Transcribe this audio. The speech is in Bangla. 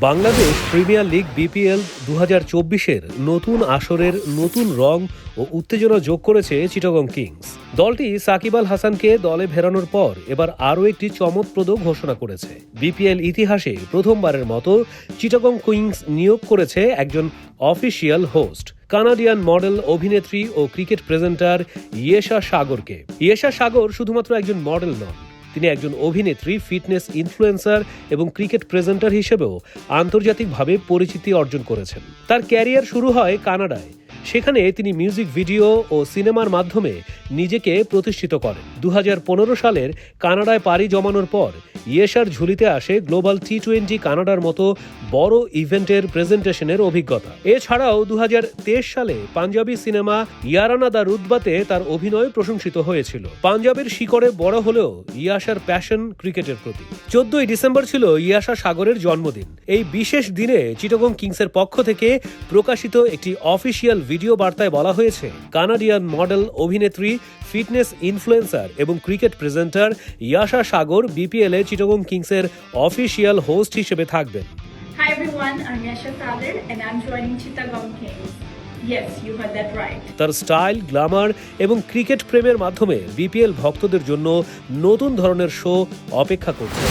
বাংলাদেশ প্রিমিয়ার লিগ বিপিএল 2024-এর নতুন আসরের নতুন রং ও উত্তেজনা যোগ করেছে চিটাগং কিংস। দলটি সাকিব আল হাসানকে দলে ফেরানোর পর এবার আরও একটি চমকপ্রদ ঘোষণা করেছে। বিপিএল ইতিহাসে প্রথমবারের মতো চিটাগং কিংস নিয়োগ করেছে একজন অফিসিয়াল হোস্ট, কানাডিয়ান মডেল, অভিনেত্রী ও ক্রিকেট প্রেজেন্টার ইয়েশা সাগরকে। ইয়েশা সাগর শুধুমাত্র একজন মডেল নন, তিনি একজন অভিনেত্রী, ফিটনেস ইনফ্লুয়েন্সার এবং ক্রিকেট প্রেজেন্টার হিসেবেও আন্তর্জাতিকভাবে পরিচিতি অর্জন করেছেন। তার ক্যারিয়ার শুরু হয় কানাডায়। সেখানে তিনি মিউজিক ভিডিও ও সিনেমার মাধ্যমে নিজেকে প্রতিষ্ঠিত করেন। 2015 সালের কানাডায় পাড়ি জমানোর পর ইয়েশার ঝুলিতে আসে গ্লোবাল টি-20 কানাডার মতো বড় ইভেন্টের প্রেজেন্টেশনের অভিজ্ঞতা। এছাড়াও 2023 সালে পাঞ্জাবি সিনেমা ইয়ারানা দা রুতবাতে তার অভিনয় প্রশংসিত হয়েছিল। পাঞ্জাবের শিকড়ে বড় হলেও ইয়াশার প্যাশন ক্রিকেটের প্রতি। 14 ডিসেম্বর ছিল ইয়াশা সাগরের জন্মদিন। এই বিশেষ দিনে চিটাগং কিংসের পক্ষ থেকে প্রকাশিত একটি অফিসিয়াল ভিডিও বার্তায় বলা হয়েছে, কানাডিয়ান মডেল, অভিনেত্রী, ফিটনেস ইনফ্লুয়েন্সার এবং ক্রিকেট প্রেজেন্টার ইয়াশা সাগর বিপিএল-এ চিটাগং কিংসের অফিসিয়াল হোস্ট হিসেবে থাকবেন। Hi everyone, I'm Yasha Sagar and I'm joining Chittagong Kings. Yes, you heard that right. তার স্টাইল, গ্ল্যামার এবং ক্রিকেট প্রেমের মাধ্যমে বিপিএল ভক্তদের জন্য নতুন ধরনের শো অপেক্ষা করছে।